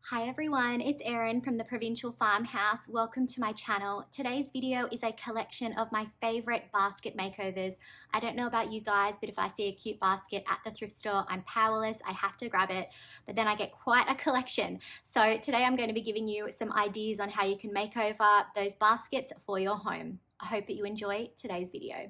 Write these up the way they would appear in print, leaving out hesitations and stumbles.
Hi everyone, it's Erin from the Provincial Farmhouse. Welcome to my channel. Today's video is a collection of my favorite basket makeovers. I don't know about you guys, but if I see a cute basket at the thrift store, I'm powerless. I have to grab it, but then I get quite a collection. So today I'm going to be giving you some ideas on how you can make over those baskets for your home. I hope that you enjoy today's video.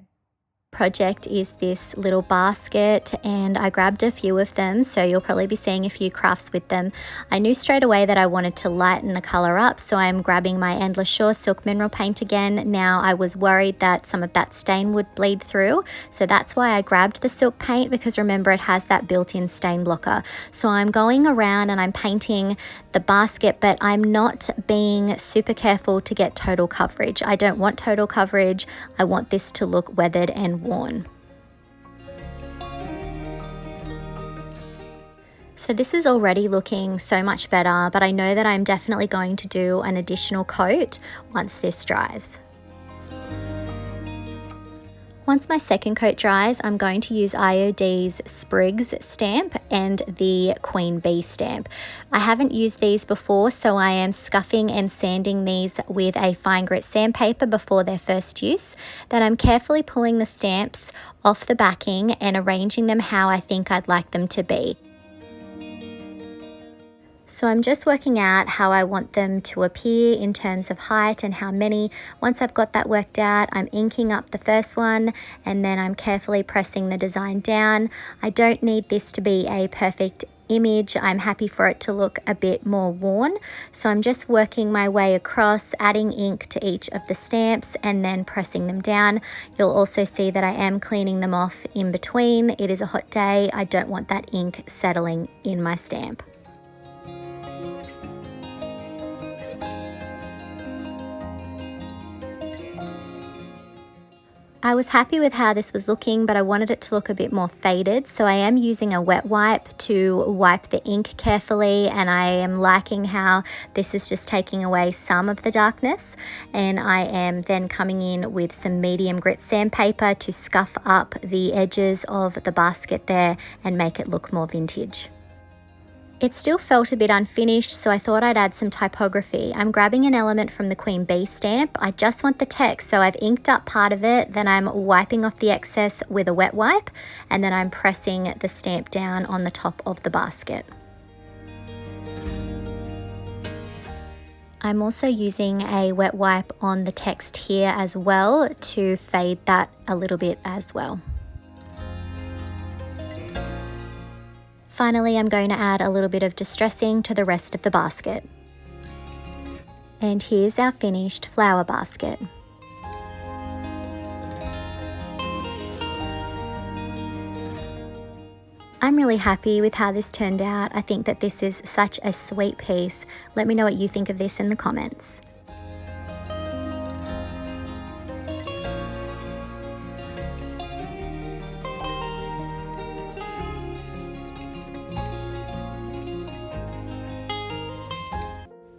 Project is this little basket, and I grabbed a few of them, so you'll probably be seeing a few crafts with them. I knew straight away that I wanted to lighten the color up, so I'm grabbing my Endless Shore Silk Mineral Paint again. Now I was worried that some of that stain would bleed through, so that's why I grabbed the silk paint, because remember it has that built-in stain blocker. So I'm going around and I'm painting the basket, but I'm not being super careful to get total coverage. I don't want total coverage. I want this to look weathered and worn. So this is already looking so much better, but I know that I'm definitely going to do an additional coat once this dries. Once my second coat dries, I'm going to use IOD's Sprigs stamp and the Queen Bee stamp. I haven't used these before, so I am scuffing and sanding these with a fine grit sandpaper before their first use. Then I'm carefully pulling the stamps off the backing and arranging them how I think I'd like them to be. So I'm just working out how I want them to appear in terms of height and how many. Once I've got that worked out, I'm inking up the first one and then I'm carefully pressing the design down. I don't need this to be a perfect image. I'm happy for it to look a bit more worn. So I'm just working my way across, adding ink to each of the stamps and then pressing them down. You'll also see that I am cleaning them off in between. It is a hot day. I don't want that ink settling in my stamp. I was happy with how this was looking, but I wanted it to look a bit more faded, so I am using a wet wipe to wipe the ink carefully, and I am liking how this is just taking away some of the darkness. And I am then coming in with some medium grit sandpaper to scuff up the edges of the basket there and make it look more vintage. It still felt a bit unfinished, so I thought I'd add some typography. I'm grabbing an element from the Queen Bee stamp. I just want the text, so I've inked up part of it, then I'm wiping off the excess with a wet wipe, and then I'm pressing the stamp down on the top of the basket. I'm also using a wet wipe on the text here as well to fade that a little bit as well. Finally, I'm going to add a little bit of distressing to the rest of the basket. And here's our finished flower basket. I'm really happy with how this turned out. I think that this is such a sweet piece. Let me know what you think of this in the comments.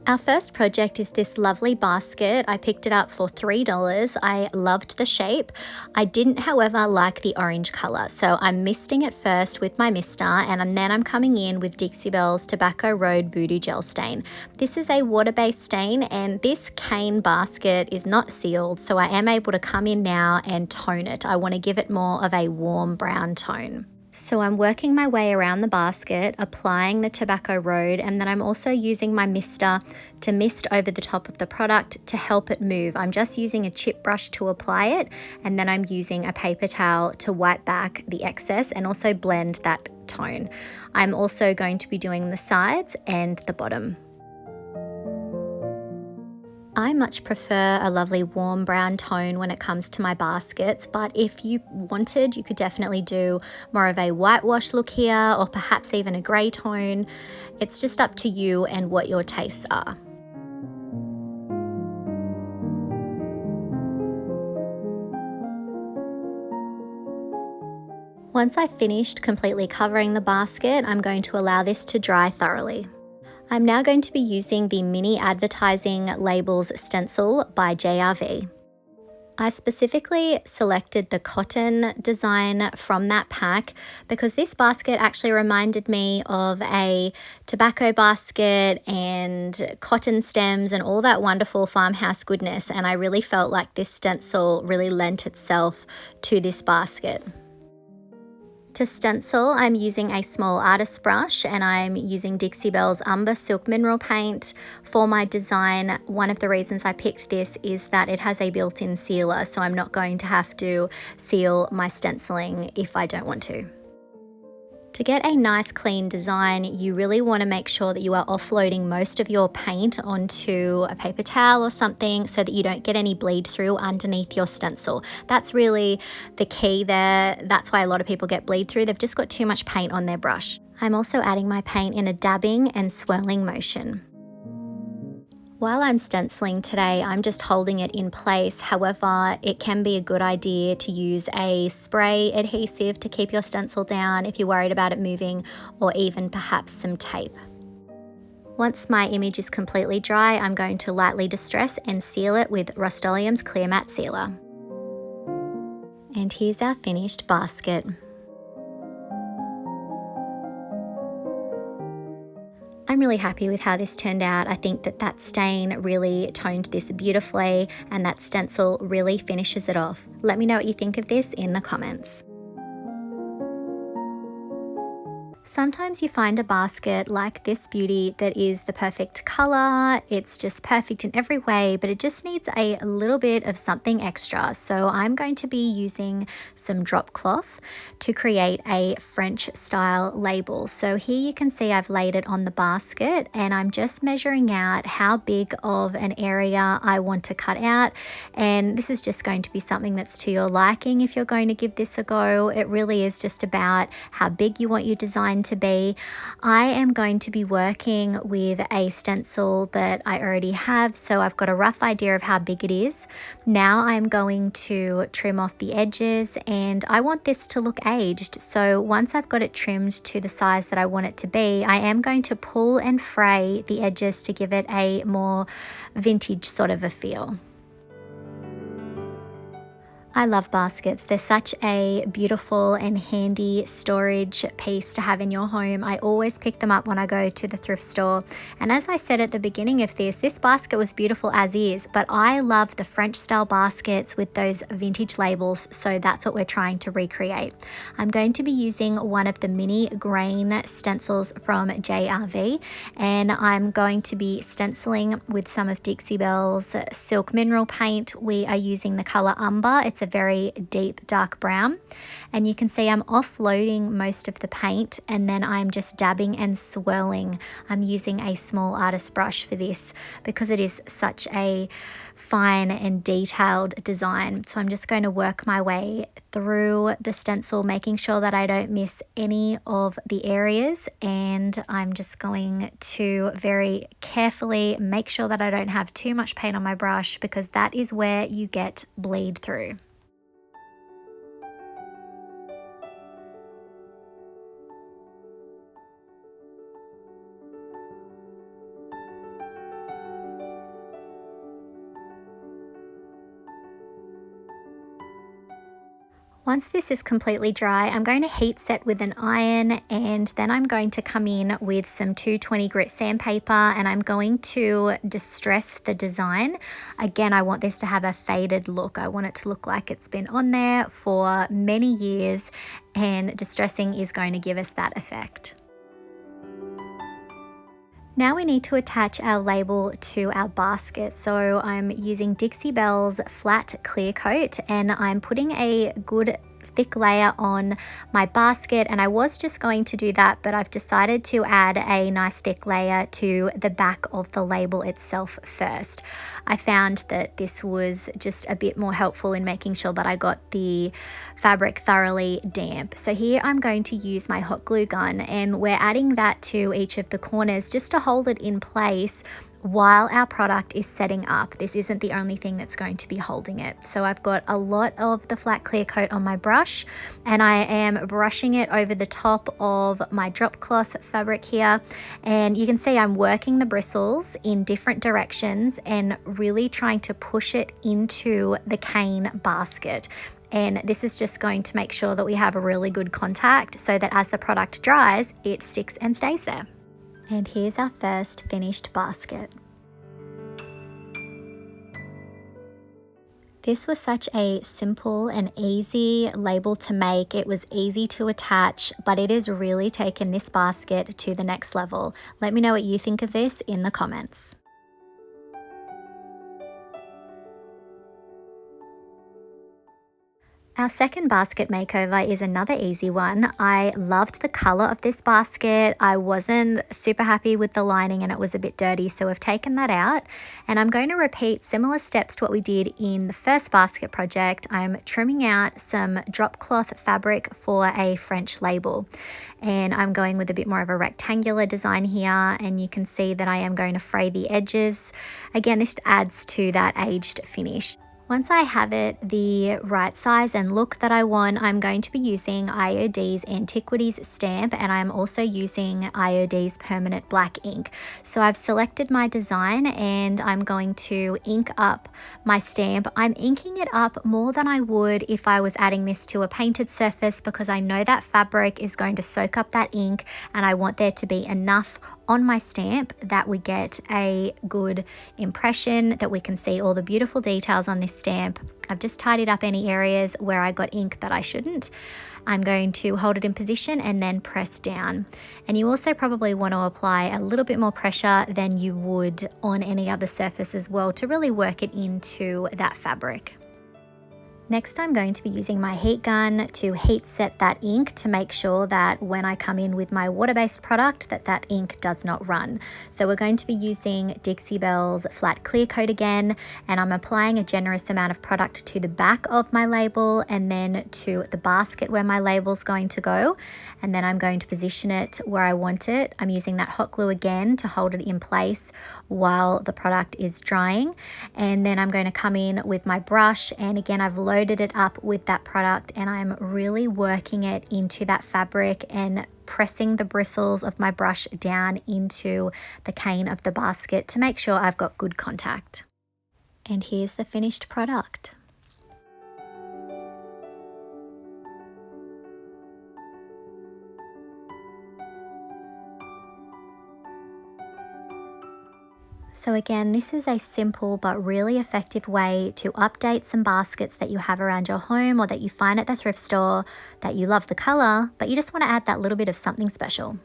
Our first project is this lovely basket. I picked it up for $3. I loved the shape. I didn't, however, like the orange color, so I'm misting it first with my mister, and then I'm coming in with Dixie Belle's Tobacco Road Voodoo Gel Stain. This is a water-based stain, and this cane basket is not sealed, so I am able to come in now and tone it. I want to give it more of a warm brown tone. So I'm working my way around the basket, applying the Tobacco Road, and then I'm also using my mister to mist over the top of the product to help it move. I'm just using a chip brush to apply it, and then I'm using a paper towel to wipe back the excess and also blend that tone. I'm also going to be doing the sides and the bottom. I much prefer a lovely warm brown tone when it comes to my baskets, but if you wanted, you could definitely do more of a whitewash look here, or perhaps even a grey tone. It's just up to you and what your tastes are. Once I've finished completely covering the basket, I'm going to allow this to dry thoroughly. I'm now going to be using the Mini Advertising Labels Stencil by JRV. I specifically selected the cotton design from that pack because this basket actually reminded me of a tobacco basket and cotton stems and all that wonderful farmhouse goodness, and I really felt like this stencil really lent itself to this basket. To stencil, I'm using a small artist brush and I'm using Dixie Belle's Umber Silk Mineral Paint for my design. One of the reasons I picked this is that it has a built-in sealer, so I'm not going to have to seal my stenciling if I don't want to. To get a nice clean design, you really want to make sure that you are offloading most of your paint onto a paper towel or something so that you don't get any bleed through underneath your stencil. That's really the key there. That's why a lot of people get bleed through. They've just got too much paint on their brush. I'm also adding my paint in a dabbing and swirling motion. While I'm stenciling today, I'm just holding it in place. However, it can be a good idea to use a spray adhesive to keep your stencil down if you're worried about it moving, or even perhaps some tape. Once my image is completely dry, I'm going to lightly distress and seal it with Rust-Oleum's Clear Matte Sealer. And here's our finished basket. I'm really happy with how this turned out. I think that stain really toned this beautifully and that stencil really finishes it off. Let me know what you think of this in the comments. Sometimes you find a basket like this beauty that is the perfect color, it's just perfect in every way, but it just needs a little bit of something extra. So I'm going to be using some drop cloth to create a French style label. So here you can see I've laid it on the basket and I'm just measuring out how big of an area I want to cut out. And this is just going to be something that's to your liking if you're going to give this a go. It really is just about how big you want your design to be. I am going to be working with a stencil that I already have, so I've got a rough idea of how big it is. Now I'm going to trim off the edges and I want this to look aged. So once I've got it trimmed to the size that I want it to be, I am going to pull and fray the edges to give it a more vintage sort of a feel. I love baskets. They're such a beautiful and handy storage piece to have in your home. I always pick them up when I go to the thrift store. And as I said at the beginning of this basket was beautiful as is, but I love the French style baskets with those vintage labels, so that's what we're trying to recreate. I'm going to be using one of the mini grain stencils from JRV, and I'm going to be stenciling with some of Dixie Belle's Silk Mineral Paint. We are using the color Umber. It's a very deep dark brown, and you can see I'm offloading most of the paint and then I'm just dabbing and swirling. I'm using a small artist brush for this because it is such a fine and detailed design. So I'm just going to work my way through the stencil, making sure that I don't miss any of the areas, and I'm just going to very carefully make sure that I don't have too much paint on my brush, because that is where you get bleed through. Once this is completely dry, I'm going to heat set with an iron, and then I'm going to come in with some 220 grit sandpaper and I'm going to distress the design. Again, I want this to have a faded look. I want it to look like it's been on there for many years, and distressing is going to give us that effect. Now we need to attach our label to our basket. So I'm using Dixie Belle's flat clear coat and I'm putting a good thick layer on my basket, and I was just going to do that, but I've decided to add a nice thick layer to the back of the label itself first. I found that this was just a bit more helpful in making sure that I got the fabric thoroughly damp. So here I'm going to use my hot glue gun, and we're adding that to each of the corners just to hold it in place while our product is setting up. This isn't the only thing that's going to be holding it. So I've got a lot of the flat clear coat on my brush, and I am brushing it over the top of my drop cloth fabric here, and you can see I'm working the bristles in different directions and really trying to push it into the cane basket. And this is just going to make sure that we have a really good contact so that as the product dries, it sticks and stays there. And here's our first finished basket. This was such a simple and easy label to make. It was easy to attach, but it has really taken this basket to the next level. Let me know what you think of this in the comments. Our second basket makeover is another easy one. I loved the color of this basket. I wasn't super happy with the lining and it was a bit dirty, so I've taken that out. And I'm going to repeat similar steps to what we did in the first basket project. I'm trimming out some drop cloth fabric for a French label. And I'm going with a bit more of a rectangular design here, and you can see that I am going to fray the edges. Again, this adds to that aged finish. Once I have it the right size and look that I want, I'm going to be using IOD's Antiquities stamp, and I'm also using IOD's permanent black ink. So I've selected my design and I'm going to ink up my stamp. I'm inking it up more than I would if I was adding this to a painted surface, because I know that fabric is going to soak up that ink, and I want there to be enough on my stamp that we get a good impression, that we can see all the beautiful details on this stamp. I've just tidied up any areas where I got ink that I shouldn't. I'm going to hold it in position and then press down. And you also probably want to apply a little bit more pressure than you would on any other surface as well to really work it into that fabric. Next, I'm going to be using my heat gun to heat set that ink to make sure that when I come in with my water-based product that ink does not run. So we're going to be using Dixie Belle's flat clear coat again, and I'm applying a generous amount of product to the back of my label and then to the basket where my label's going to go, and then I'm going to position it where I want it. I'm using that hot glue again to hold it in place while the product is drying, and then I'm going to come in with my brush, and again I've loaded it up with that product and I'm really working it into that fabric and pressing the bristles of my brush down into the cane of the basket to make sure I've got good contact. And here's the finished product. So again, this is a simple but really effective way to update some baskets that you have around your home or that you find at the thrift store that you love the color, but you just want to add that little bit of something special.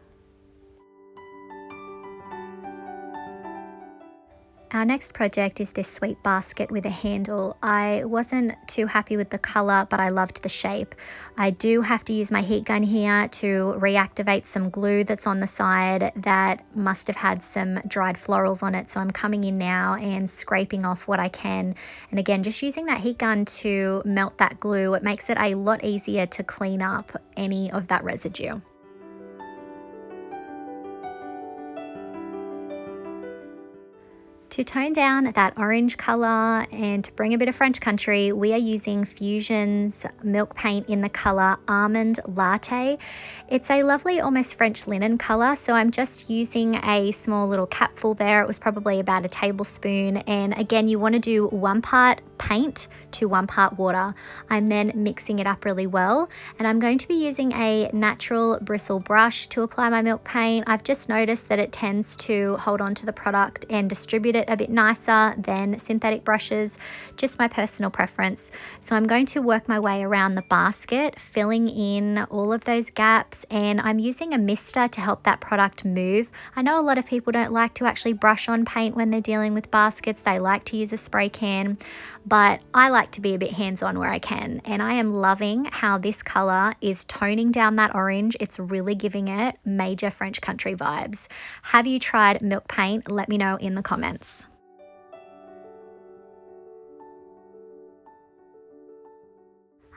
Our next project is this sweet basket with a handle. I wasn't too happy with the color, but I loved the shape. I do have to use my heat gun here to reactivate some glue that's on the side that must have had some dried florals on it. So I'm coming in now and scraping off what I can. And again, just using that heat gun to melt that glue, it makes it a lot easier to clean up any of that residue. To tone down that orange color and to bring a bit of French country, we are using Fusion's milk paint in the color Almond Latte. It's a lovely, almost French linen color, so I'm just using a small little capful there. It was probably about a tablespoon, and again, you want to do 1 part paint to 1 part water. I'm then mixing it up really well, and I'm going to be using a natural bristle brush to apply my milk paint. I've just noticed that it tends to hold on to the product and distribute it a bit nicer than synthetic brushes, just my personal preference. So I'm going to work my way around the basket, filling in all of those gaps, and I'm using a mister to help that product move. I know a lot of people don't like to actually brush on paint when they're dealing with baskets. They like to use a spray can, but I like to be a bit hands-on where I can, and I am loving how this color is toning down that orange. It's really giving it major French country vibes. Have you tried milk paint? Let me know in the comments.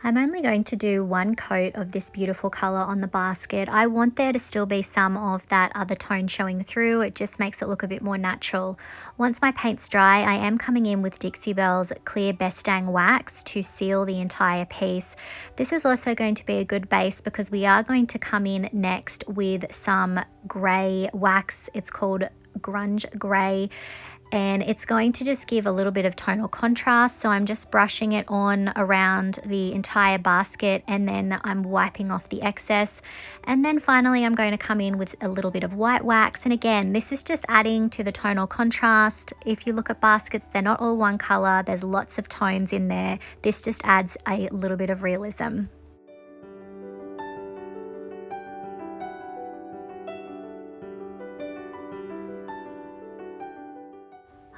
I'm only going to do 1 coat of this beautiful color on the basket. I want there to still be some of that other tone showing through. It just makes it look a bit more natural. Once my paint's dry, I am coming in with Dixie Belle's Clear Bestang Wax to seal the entire piece. This is also going to be a good base because we are going to come in next with some gray wax. It's called Grunge Gray. and it's going to just give a little bit of tonal contrast. So I'm just brushing it on around the entire basket, and then I'm wiping off the excess. And then finally I'm going to come in with a little bit of white wax, and again, this is just adding to the tonal contrast. If you look at baskets, they're not all one color, there's lots of tones in there. This just adds a little bit of realism.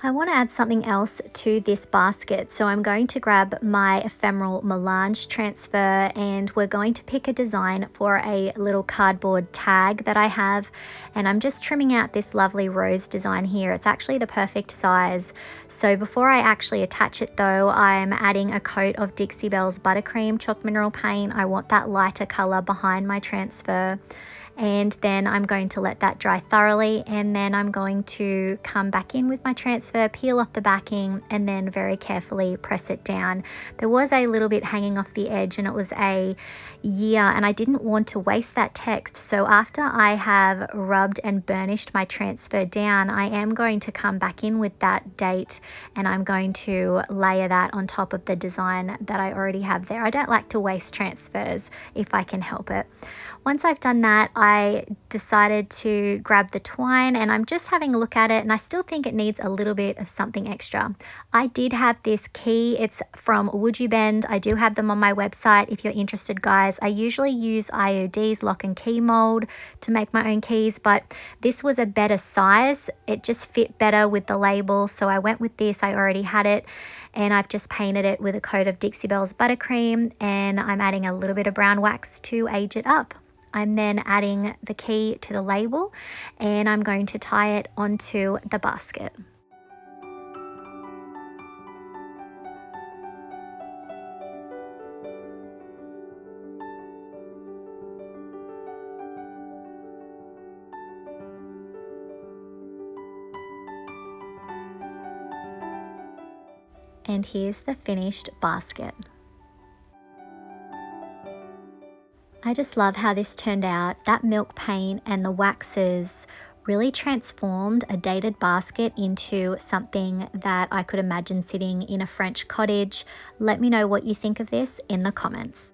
I want to add something else to this basket, so I'm going to grab my ephemeral melange transfer, and we're going to pick a design for a little cardboard tag that I have, and I'm just trimming out this lovely rose design here. It's actually the perfect size. So before I actually attach it though, I'm adding a coat of Dixie Belle's Buttercream Chalk Mineral Paint. I want that lighter color behind my transfer. And then I'm going to let that dry thoroughly, and then I'm going to come back in with my transfer, peel off the backing, and then very carefully press it down. There was a little bit hanging off the edge, and it was a year, and I didn't want to waste that text. So after I have rubbed and burnished my transfer down, I am going to come back in with that date, and I'm going to layer that on top of the design that I already have there. I don't like to waste transfers if I can help it. Once I've done that, I decided to grab the twine, and I'm just having a look at it, and I still think it needs a little bit of something extra. I did have this key. It's from Would You Bend. I do have them on my website if you're interested, guys. I usually use IOD's lock and key mold to make my own keys, but this was a better size. It just fit better with the label, so I went with this. I already had it, and I've just painted it with a coat of Dixie Belle's Buttercream, and I'm adding a little bit of brown wax to age it up. I'm then adding the key to the label, and I'm going to tie it onto the basket. And here's the finished basket. I just love how this turned out. That milk paint and the waxes really transformed a dated basket into something that I could imagine sitting in a French cottage. Let me know what you think of this in the comments.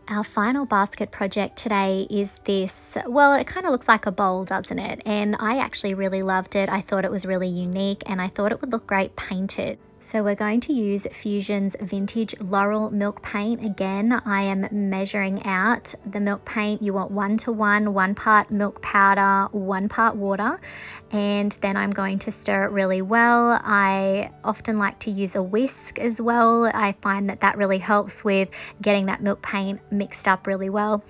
Our final basket project today is this, well, it kind of looks like a bowl, doesn't it? And I actually really loved it. I thought it was really unique, and I thought it would look great painted. So we're going to use Fusion's Vintage Laurel Milk Paint. Again, I am measuring out the milk paint. You want 1:1, 1 part milk powder, 1 part water, and then I'm going to stir it really well. I often like to use a whisk as well. I find that that really helps with getting that milk paint mixed up really well.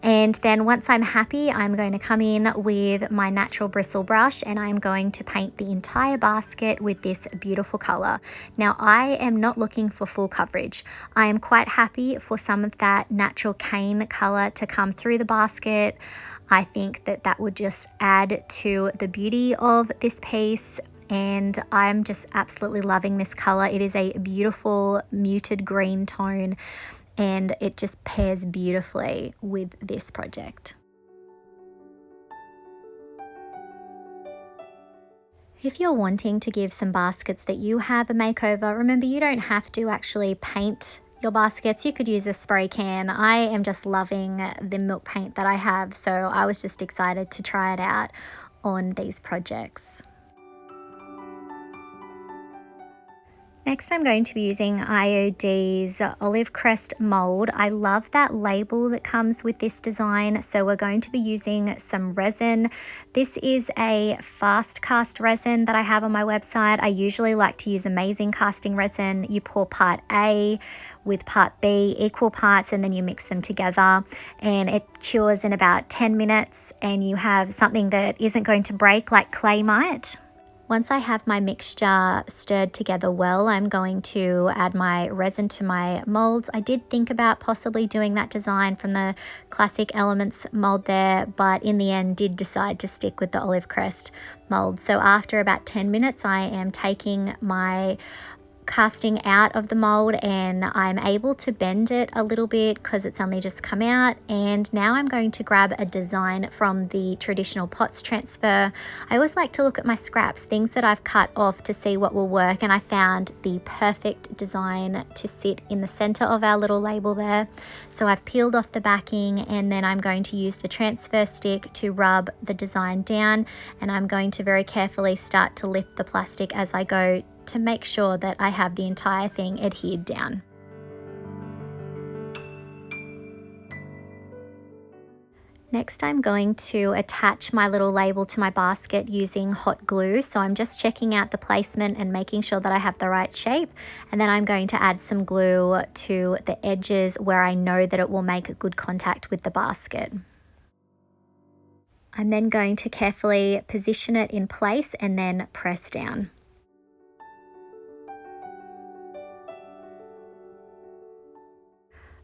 And then once I'm happy, I'm going to come in with my natural bristle brush, and I'm going to paint the entire basket with this beautiful color. Now, I am not looking for full coverage. I am quite happy for some of that natural cane color to come through the basket. I think that that would just add to the beauty of this piece, and I'm just absolutely loving this color. It is a beautiful muted green tone, and it just pairs beautifully with this project. If you're wanting to give some baskets that you have a makeover, remember you don't have to actually paint your baskets. You could use a spray can. I am just loving the milk paint that I have, so I was just excited to try it out on these projects. Next, I'm going to be using IOD's Olive Crest mold. I love that label that comes with this design, so we're going to be using some resin. This is a fast cast resin that I have on my website. I usually like to use amazing casting resin. You pour part A with part B, equal parts, and then you mix them together, and it cures in about 10 minutes, and you have something that isn't going to break like clay might. Once I have my mixture stirred together well, I'm going to add my resin to my molds. I did think about possibly doing that design from the Classic Elements mold there, but in the end did decide to stick with the Olive Crest mold. So after about 10 minutes, I am taking my casting out of the mold, and I'm able to bend it a little bit because it's only just come out. And now I'm going to grab a design from the traditional pots transfer. I always like to look at my scraps, things that I've cut off, to see what will work, and I found the perfect design to sit in the center of our little label there. So I've peeled off the backing, and then I'm going to use the transfer stick to rub the design down, and I'm going to very carefully start to lift the plastic as I go to make sure that I have the entire thing adhered down. Next, I'm going to attach my little label to my basket using hot glue. So I'm just checking out the placement and making sure that I have the right shape. And then I'm going to add some glue to the edges where I know that it will make good contact with the basket. I'm then going to carefully position it in place and then press down.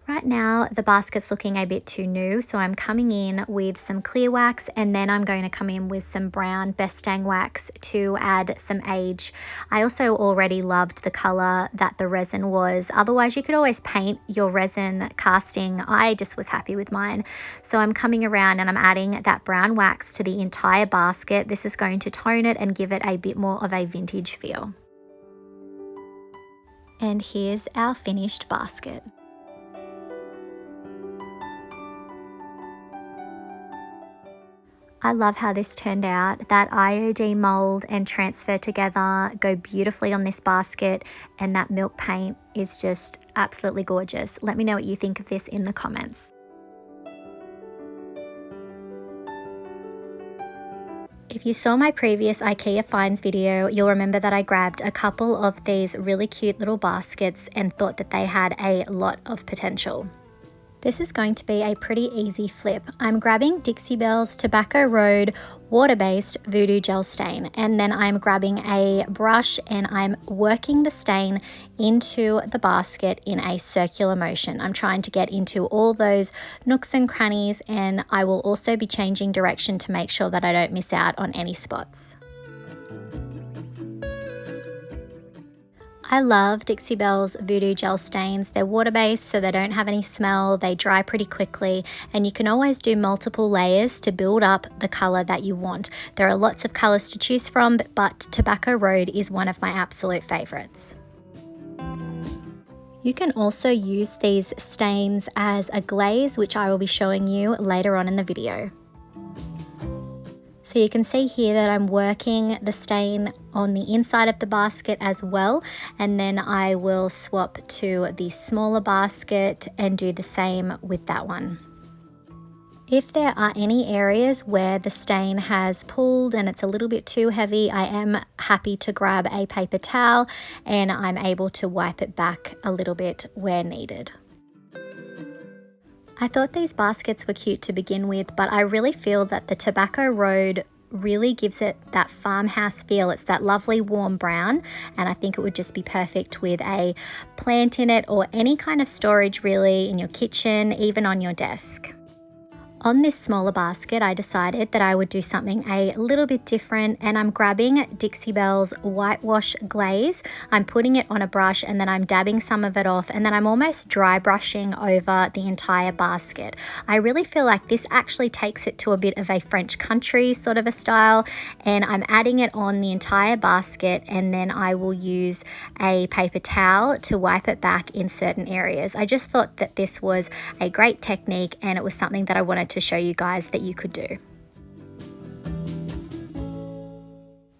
Right now, the basket's looking a bit too new, so I'm coming in with some clear wax, and then I'm going to come in with some brown Bestang wax to add some age. I also already loved the color that the resin was. Otherwise, you could always paint your resin casting. I just was happy with mine. So I'm coming around and I'm adding that brown wax to the entire basket. This is going to tone it and give it a bit more of a vintage feel. And here's our finished basket. I love how this turned out. That IOD mold and transfer together go beautifully on this basket, and that milk paint is just absolutely gorgeous. Let me know what you think of this in the comments. If you saw my previous IKEA finds video, you'll remember that I grabbed a couple of these really cute little baskets and thought that they had a lot of potential. This is going to be a pretty easy flip. I'm grabbing Dixie Belle's Tobacco Road water-based voodoo gel stain, and then I'm grabbing a brush and I'm working the stain into the basket in a circular motion. I'm trying to get into all those nooks and crannies, and I will also be changing direction to make sure that I don't miss out on any spots. I love Dixie Belle's Voodoo Gel Stains. They're water-based, so they don't have any smell, they dry pretty quickly, and you can always do multiple layers to build up the colour that you want. There are lots of colours to choose from, but Tobacco Road is one of my absolute favourites. You can also use these stains as a glaze, which I will be showing you later on in the video. So you can see here that I'm working the stain on the inside of the basket as well, and then I will swap to the smaller basket and do the same with that one. If there are any areas where the stain has pulled and it's a little bit too heavy, I am happy to grab a paper towel and I'm able to wipe it back a little bit where needed. I thought these baskets were cute to begin with, but I really feel that the Tobacco Road really gives it that farmhouse feel. It's that lovely warm brown, and I think it would just be perfect with a plant in it or any kind of storage really in your kitchen, even on your desk. On this smaller basket, I decided that I would do something a little bit different, and I'm grabbing Dixie Belle's whitewash glaze. I'm putting it on a brush and then I'm dabbing some of it off, and then I'm almost dry brushing over the entire basket. I really feel like this actually takes it to a bit of a French country sort of a style, and I'm adding it on the entire basket, and then I will use a paper towel to wipe it back in certain areas. I just thought that this was a great technique, and it was something that I wanted to show you guys that you could do.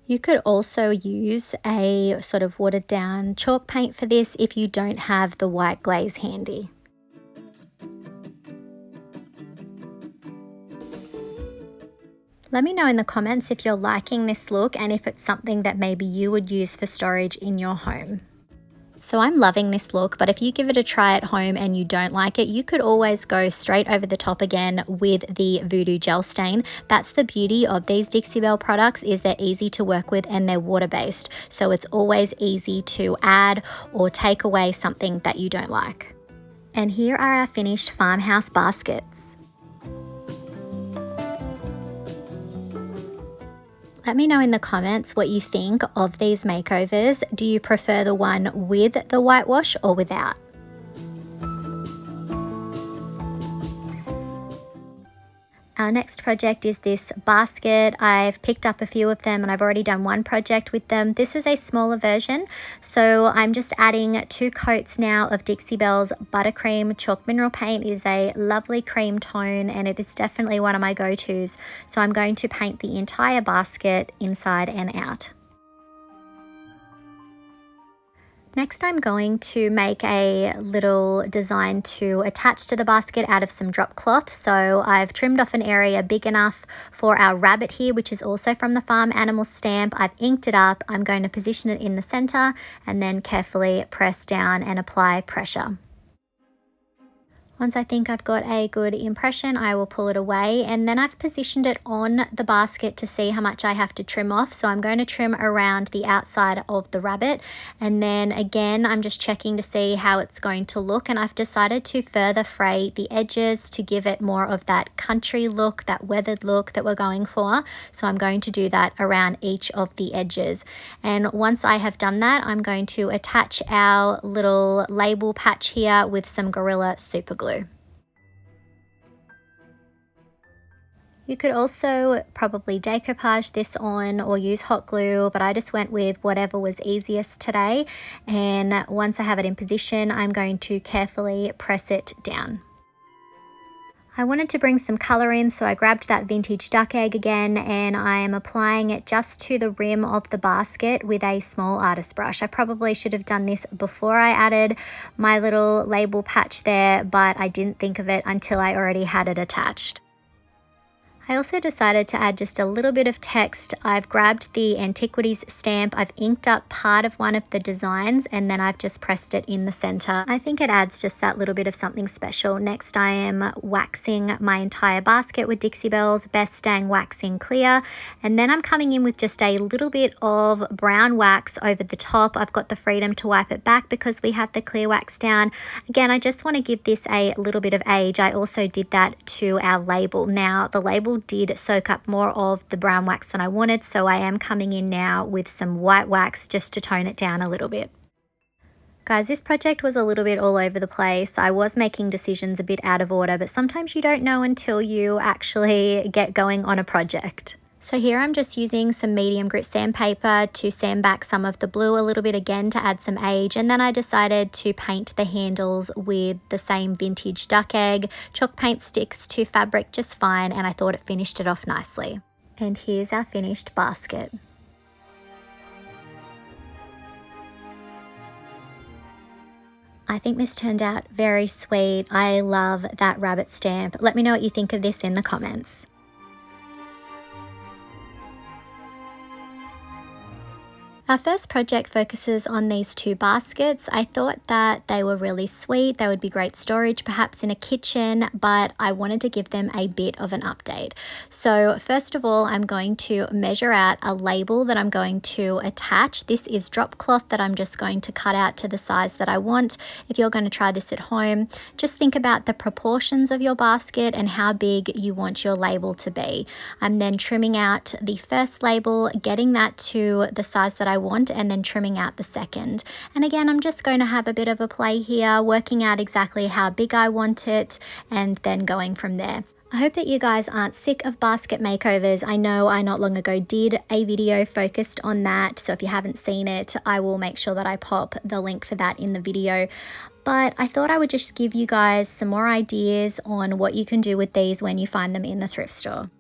You could also use a sort of watered down chalk paint for this if you don't have the white glaze handy. Let me know in the comments if you're liking this look and if it's something that maybe you would use for storage in your home. So I'm loving this look, but if you give it a try at home and you don't like it, you could always go straight over the top again with the Voodoo Gel Stain. That's the beauty of these Dixie Belle products, is they're easy to work with and they're water-based. So it's always easy to add or take away something that you don't like. And here are our finished farmhouse baskets. Let me know in the comments what you think of these makeovers. Do you prefer the one with the whitewash or without? Our next project is this basket. I've picked up a few of them and I've already done one project with them. This is a smaller version, so I'm just adding 2 coats now of Dixie Belle's Buttercream Chalk Mineral Paint. It is a lovely cream tone and it is definitely one of my go-tos. So I'm going to paint the entire basket inside and out. Next, I'm going to make a little design to attach to the basket out of some drop cloth. So I've trimmed off an area big enough for our rabbit here, which is also from the Farm Animal stamp. I've inked it up. I'm going to position it in the center and then carefully press down and apply pressure. Once I think I've got a good impression, I will pull it away, and then I've positioned it on the basket to see how much I have to trim off. So I'm going to trim around the outside of the rabbit, and then again I'm just checking to see how it's going to look, and I've decided to further fray the edges to give it more of that country look, that weathered look that we're going for. So I'm going to do that around each of the edges, and once I have done that, I'm going to attach our little label patch here with some Gorilla Super Glue. You could also probably decoupage this on or use hot glue, but I just went with whatever was easiest today. And once I have it in position, I'm going to carefully press it down. I wanted to bring some colour in, so I grabbed that vintage duck egg again and I am applying it just to the rim of the basket with a small artist brush. I probably should have done this before I added my little label patch there, but I didn't think of it until I already had it attached. I also decided to add just a little bit of text. I've grabbed the Antiquities stamp, I've inked up part of one of the designs, and then I've just pressed it in the center. I think it adds just that little bit of something special. Next, I am waxing my entire basket with Dixie Belle's Best Dang Waxing Clear, and then I'm coming in with just a little bit of brown wax over the top. I've got the freedom to wipe it back because we have the clear wax down. Again, I just want to give this a little bit of age. I also did that to our label. Now, the label did soak up more of the brown wax than I wanted, so I am coming in now with some white wax just to tone it down a little bit. Guys, this project was a little bit all over the place. I was making decisions a bit out of order, but sometimes you don't know until you actually get going on a project. So here I'm just using some medium grit sandpaper to sand back some of the blue a little bit again to add some age, and then I decided to paint the handles with the same vintage duck egg. Chalk paint sticks to fabric just fine, and I thought it finished it off nicely. And here's our finished basket. I think this turned out very sweet. I love that rabbit stamp. Let me know what you think of this in the comments. Our first project focuses on these 2 baskets. I thought that they were really sweet. They would be great storage, perhaps in a kitchen, but I wanted to give them a bit of an update. So first of all, I'm going to measure out a label that I'm going to attach. This is drop cloth that I'm just going to cut out to the size that I want. If you're going to try this at home, just think about the proportions of your basket and how big you want your label to be. I'm then trimming out the first label, getting that to the size that I want, and then trimming out the second. And again, I'm just going to have a bit of a play here, working out exactly how big I want it and then going from there. I hope that you guys aren't sick of basket makeovers. I know I not long ago did a video focused on that, so if you haven't seen it, I will make sure that I pop the link for that in the video. But I thought I would just give you guys some more ideas on what you can do with these when you find them in the thrift store.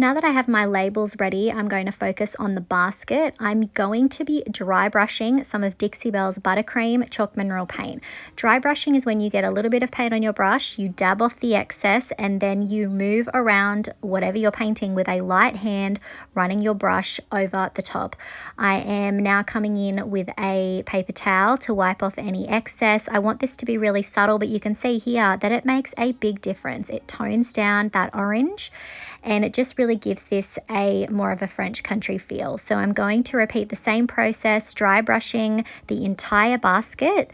Now that I have my labels ready, I'm going to focus on the basket. I'm going to be dry brushing some of Dixie Belle's Buttercream Chalk Mineral Paint. Dry brushing is when you get a little bit of paint on your brush, you dab off the excess, and then you move around whatever you're painting with a light hand, running your brush over the top. I am now coming in with a paper towel to wipe off any excess. I want this to be really subtle, but you can see here that it makes a big difference. It tones down that orange. and it just really gives this a more of a French country feel. So I'm going to repeat the same process, dry brushing the entire basket.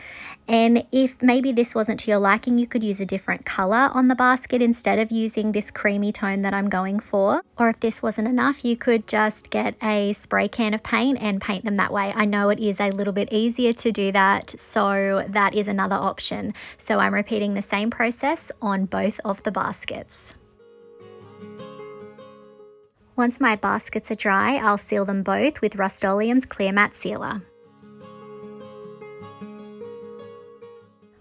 And if maybe this wasn't to your liking, you could use a different color on the basket instead of using this creamy tone that I'm going for. Or if this wasn't enough, you could just get a spray can of paint and paint them that way. I know it is a little bit easier to do that, so that is another option. So I'm repeating the same process on both of the baskets. Once my baskets are dry, I'll seal them both with Rust-Oleum's Clear Matte Sealer.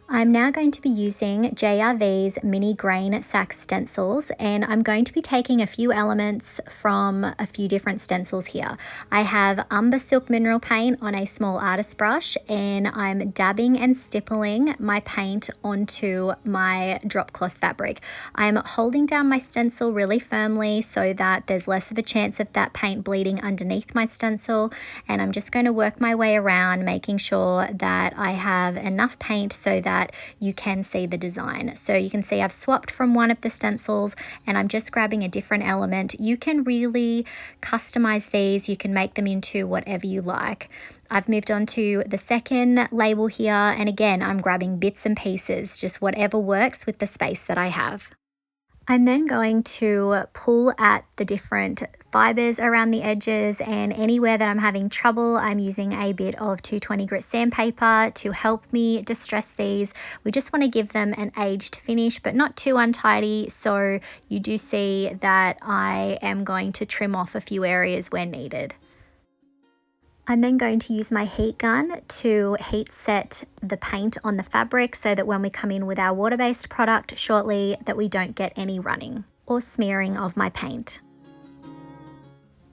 I'm now going to be using JRV's mini grain sack stencils, and I'm going to be taking a few elements from a few different stencils here. I have Umber Silk Mineral Paint on a small artist brush, and I'm dabbing and stippling my paint onto my drop cloth fabric. I'm holding down my stencil really firmly so that there's less of a chance of that paint bleeding underneath my stencil, and I'm just going to work my way around, making sure that I have enough paint so that you can see the design. So you can see I've swapped from one of the stencils and I'm just grabbing a different element. You can really customize these. You can make them into whatever you like. I've moved on to the second label here, and again, I'm grabbing bits and pieces, just whatever works with the space that I have. I'm then going to pull at the different fibers around the edges, and anywhere that I'm having trouble, I'm using a bit of 220 grit sandpaper to help me distress these. We just want to give them an aged finish, but not too untidy, so you do see that I am going to trim off a few areas where needed. I'm then going to use my heat gun to heat set the paint on the fabric so that when we come in with our water-based product shortly, that we don't get any running or smearing of my paint.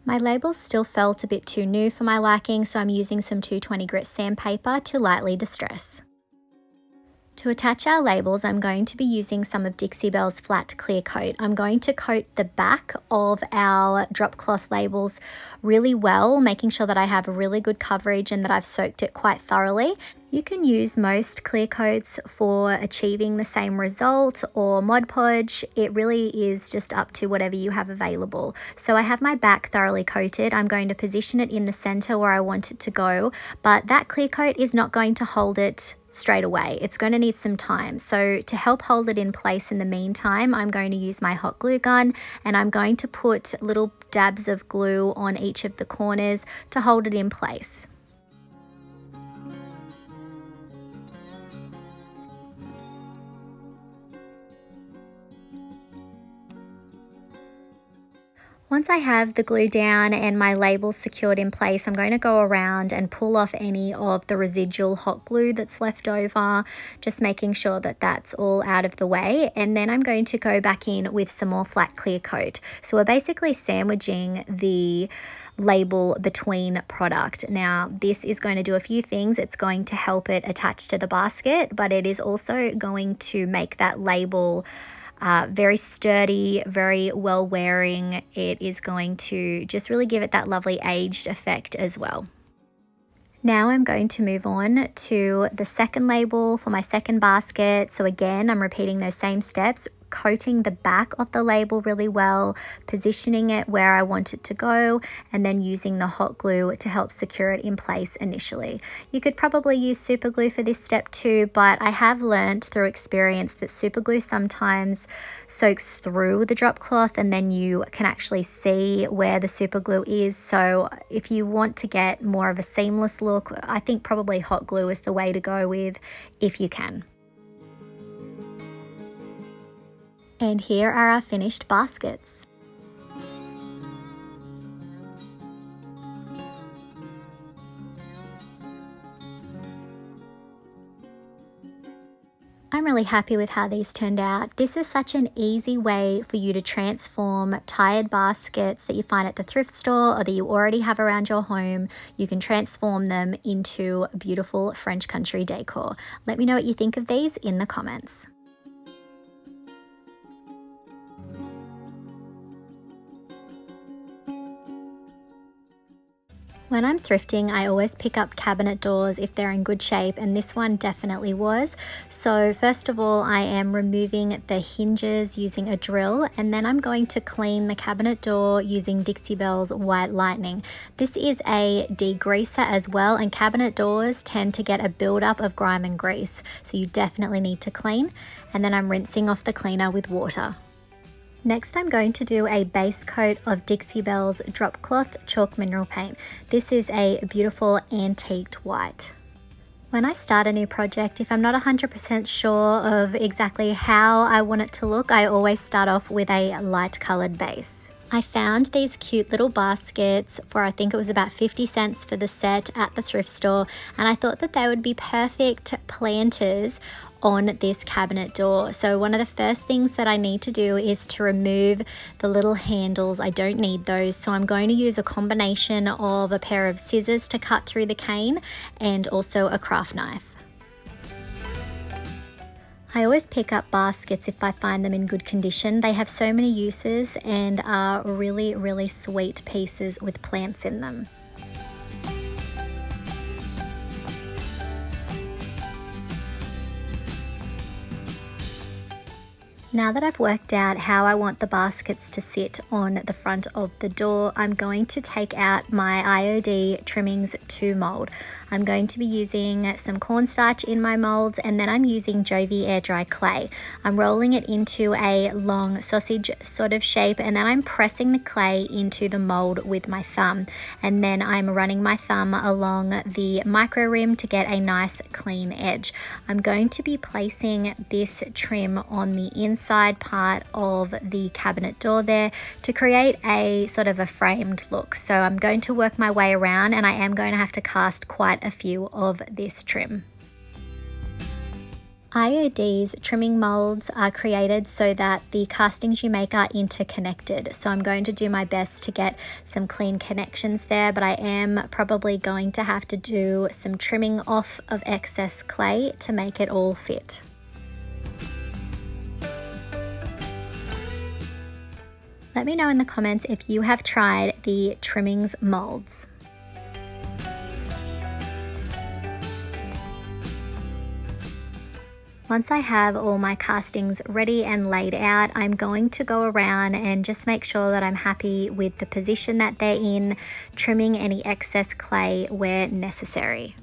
My labels still felt a bit too new for my liking, so I'm using some 220 grit sandpaper to lightly distress. To attach our labels, I'm going to be using some of Dixie Belle's flat clear coat. I'm going to coat the back of our drop cloth labels really well, making sure that I have really good coverage and that I've soaked it quite thoroughly. You can use most clear coats for achieving the same result, or Mod Podge. It really is just up to whatever you have available. So I have my back thoroughly coated. I'm going to position it in the center where I want it to go, but that clear coat is not going to hold it straight away. It's going to need some time. So to help hold it in place in the meantime, I'm going to use my hot glue gun, and I'm going to put little dabs of glue on each of the corners to hold it in place. Once I have the glue down and my labels secured in place, I'm going to go around and pull off any of the residual hot glue that's left over, just making sure that that's all out of the way. And then I'm going to go back in with some more flat clear coat. So we're basically sandwiching the label between product. Now, this is going to do a few things. It's going to help it attach to the basket, but it is also going to make that label very sturdy, very well wearing. It is going to just really give it that lovely aged effect as well. Now I'm going to move on to the second label for my second basket. So again, I'm repeating those same steps, coating the back of the label really well, positioning it where I want it to go, and then using the hot glue to help secure it in place initially. You could probably use super glue for this step too, but I have learned through experience that super glue sometimes soaks through the drop cloth and then you can actually see where the super glue is. So if you want to get more of a seamless look, I think probably hot glue is the way to go with if you can. And here are our finished baskets. I'm really happy with how these turned out. This is such an easy way for you to transform tired baskets that you find at the thrift store or that you already have around your home. You can transform them into beautiful French country decor. Let me know what you think of these in the comments. When I'm thrifting, I always pick up cabinet doors if they're in good shape, and this one definitely was. So first of all, I am removing the hinges using a drill, and then I'm going to clean the cabinet door using Dixie Belle's White Lightning. This is a degreaser as well, and cabinet doors tend to get a buildup of grime and grease, so you definitely need to clean. And then I'm rinsing off the cleaner with water. Next, I'm going to do a base coat of Dixie Belle's Drop Cloth Chalk Mineral Paint. This is a beautiful antiqued white. When I start a new project, if I'm not 100% sure of exactly how I want it to look, I always start off with a light colored base. I found these cute little baskets for, I think it was about 50 cents for the set at the thrift store, and I thought that they would be perfect planters on this cabinet door. So one of the first things that I need to do is to remove the little handles. I don't need those, so I'm going to use a combination of a pair of scissors to cut through the cane and also a craft knife. I always pick up baskets if I find them in good condition. They have so many uses and are really, really sweet pieces with plants in them. Now that I've worked out how I want the baskets to sit on the front of the door, I'm going to take out my IOD trimmings to mold. I'm going to be using some cornstarch in my molds, and then I'm using Jovi air dry clay. I'm rolling it into a long sausage sort of shape, and then I'm pressing the clay into the mold with my thumb, and then I'm running my thumb along the micro rim to get a nice clean edge. I'm going to be placing this trim on the inside part of the cabinet door there to create a sort of a framed look. So I'm going to work my way around, and I am going to have to cast quite a few of this trim. IOD's trimming molds are created so that the castings you make are interconnected. So I'm going to do my best to get some clean connections there, but I am probably going to have to do some trimming off of excess clay to make it all fit. Let me know in the comments if you have tried the trimmings molds. Once I have all my castings ready and laid out, I'm going to go around and just make sure that I'm happy with the position that they're in, trimming any excess clay where necessary.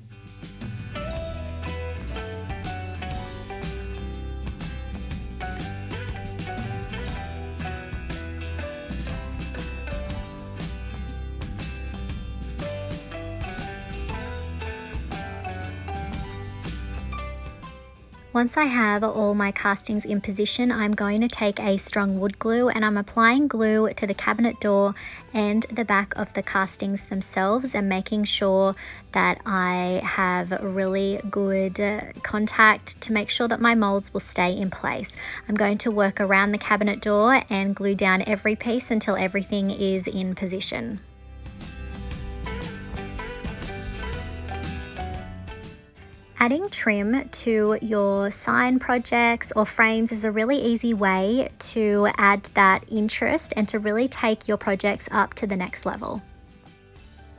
Once I have all my castings in position, I'm going to take a strong wood glue and I'm applying glue to the cabinet door and the back of the castings themselves, and making sure that I have really good contact to make sure that my molds will stay in place. I'm going to work around the cabinet door and glue down every piece until everything is in position. Adding trim to your sign projects or frames is a really easy way to add that interest and to really take your projects up to the next level.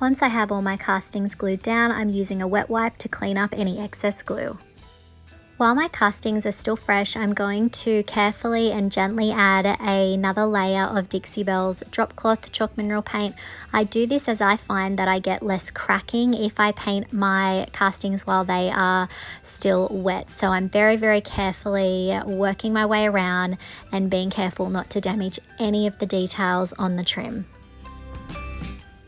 Once I have all my castings glued down, I'm using a wet wipe to clean up any excess glue. While my castings are still fresh, I'm going to carefully and gently add another layer of Dixie Belle's Drop Cloth Chalk Mineral Paint. I do this as I find that I get less cracking if I paint my castings while they are still wet. So I'm very, very carefully working my way around and being careful not to damage any of the details on the trim.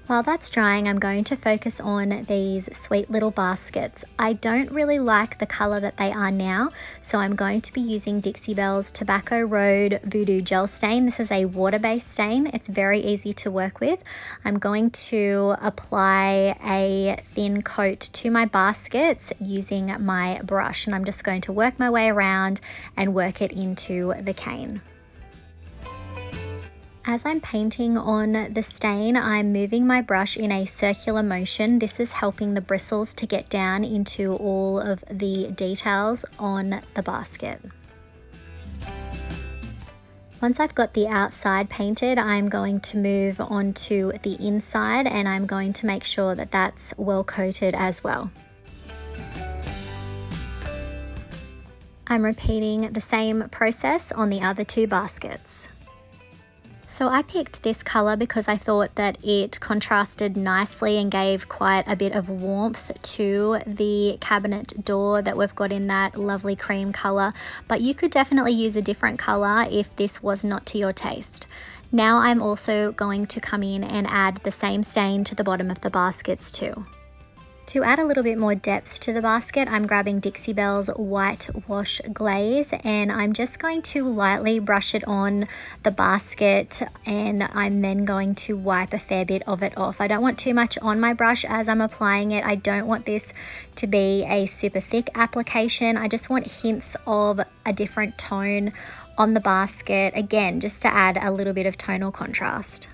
While that's drying, I'm going to focus on these sweet little baskets. I don't really like the color that they are now, so I'm going to be using Dixie Belle's Tobacco Road Voodoo Gel Stain. This is a water-based stain. It's very easy to work with. I'm going to apply a thin coat to my baskets using my brush, and I'm just going to work my way around and work it into the cane. As I'm painting on the stain, I'm moving my brush in a circular motion. This is helping the bristles to get down into all of the details on the basket. Once I've got the outside painted, I'm going to move on to the inside, and I'm going to make sure that that's well coated as well. I'm repeating the same process on the other two baskets. So I picked this color because I thought that it contrasted nicely and gave quite a bit of warmth to the cabinet door that we've got in that lovely cream color, but you could definitely use a different color if this was not to your taste. Now I'm also going to come in and add the same stain to the bottom of the baskets too. To add a little bit more depth to the basket, I'm grabbing Dixie Belle's White Wash Glaze, and I'm just going to lightly brush it on the basket, and I'm then going to wipe a fair bit of it off. I don't want too much on my brush as I'm applying it. I don't want this to be a super thick application. I just want hints of a different tone on the basket, again, just to add a little bit of tonal contrast.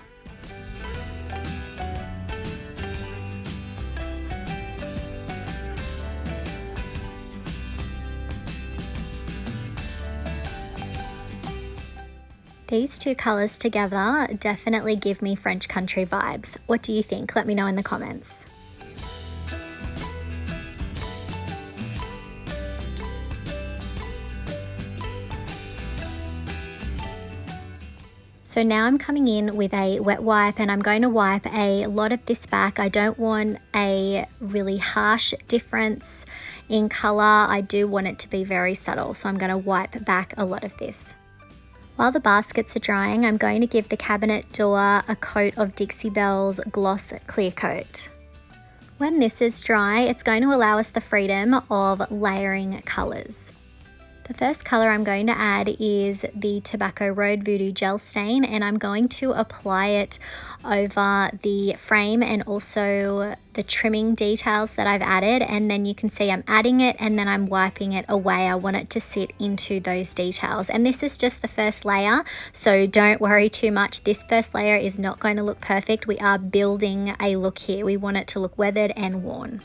These two colours together definitely give me French country vibes. What do you think? Let me know in the comments. So now I'm coming in with a wet wipe, and I'm going to wipe a lot of this back. I don't want a really harsh difference in colour. I do want it to be very subtle, so I'm going to wipe back a lot of this. While the baskets are drying, I'm going to give the cabinet door a coat of Dixie Belle's Gloss Clear Coat. When this is dry, it's going to allow us the freedom of layering colours. The first colour I'm going to add is the Tobacco Road Voodoo Gel Stain, and I'm going to apply it over the frame and also the trimming details that I've added, and then you can see I'm adding it and then I'm wiping it away. I want it to sit into those details, and this is just the first layer, so don't worry too much. This first layer is not going to look perfect. We are building a look here. We want it to look weathered and worn.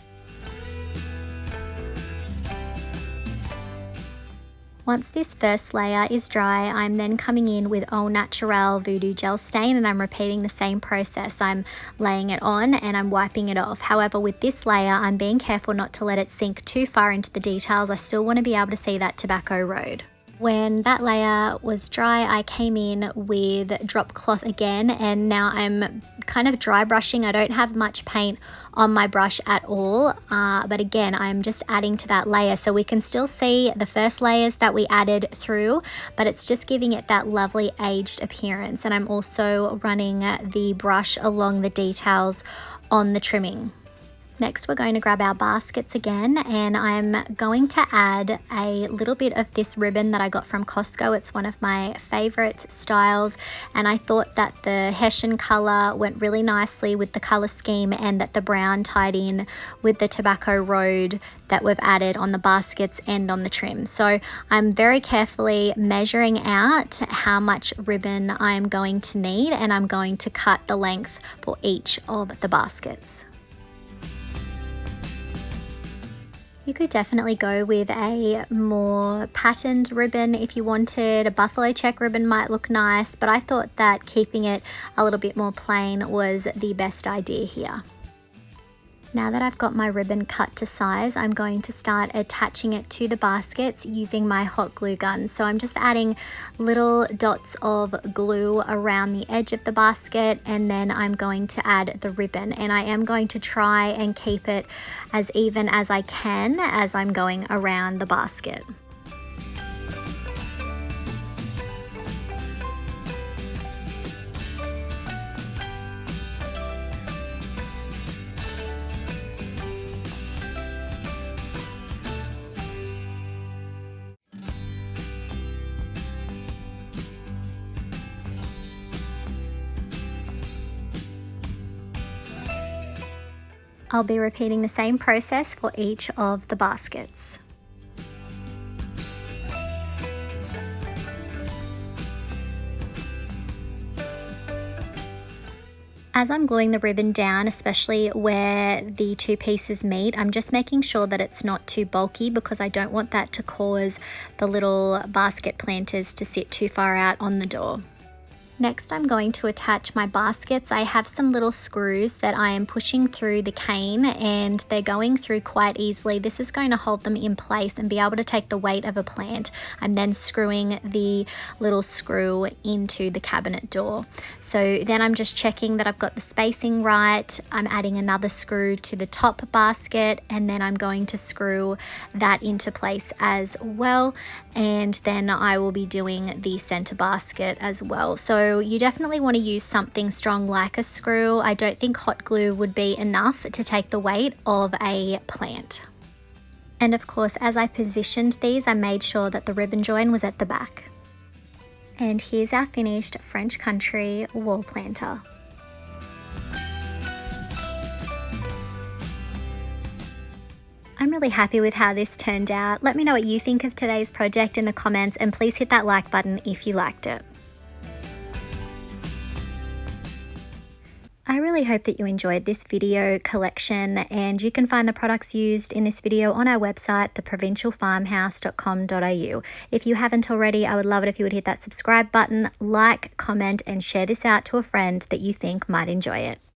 Once this first layer is dry, I'm then coming in with Au Naturel Voodoo Gel Stain, and I'm repeating the same process. I'm laying it on and I'm wiping it off. However, with this layer, I'm being careful not to let it sink too far into the details. I still want to be able to see that Tobacco Road. When that layer was dry, I came in with drop cloth again, and now I'm kind of dry brushing. I don't have much paint on my brush at all, but again, I'm just adding to that layer, so we can still see the first layers that we added through, but it's just giving it that lovely aged appearance. And I'm also running the brush along the details on the trimming. Next, we're going to grab our baskets again, and I'm going to add a little bit of this ribbon that I got from Costco. It's one of my favorite styles, and I thought that the Hessian color went really nicely with the color scheme, and that the brown tied in with the Tobacco Road that we've added on the baskets and on the trim. So I'm very carefully measuring out how much ribbon I'm going to need, and I'm going to cut the length for each of the baskets. You could definitely go with a more patterned ribbon if you wanted. A buffalo check ribbon might look nice, but I thought that keeping it a little bit more plain was the best idea here. Now that I've got my ribbon cut to size, I'm going to start attaching it to the baskets using my hot glue gun. So I'm just adding little dots of glue around the edge of the basket, and then I'm going to add the ribbon, and I am going to try and keep it as even as I can as I'm going around the basket. I'll be repeating the same process for each of the baskets. As I'm gluing the ribbon down, especially where the two pieces meet, I'm just making sure that it's not too bulky because I don't want that to cause the little basket planters to sit too far out on the door. Next, I'm going to attach my baskets. I have some little screws that I am pushing through the cane and they're going through quite easily. This is going to hold them in place and be able to take the weight of a plant. I'm then screwing the little screw into the cabinet door. So then I'm just checking that I've got the spacing right. I'm adding another screw to the top basket and then I'm going to screw that into place as well. And then I will be doing the center basket as well. So you definitely want to use something strong like a screw. I don't think hot glue would be enough to take the weight of a plant. And of course, as I positioned these, I made sure that the ribbon join was at the back. And here's our finished French country wall planter. I'm really happy with how this turned out. Let me know what you think of today's project in the comments and please hit that like button if you liked it. I really hope that you enjoyed this video collection and you can find the products used in this video on our website, theprovincialfarmhouse.com.au. If you haven't already, I would love it if you would hit that subscribe button, like, comment and share this out to a friend that you think might enjoy it.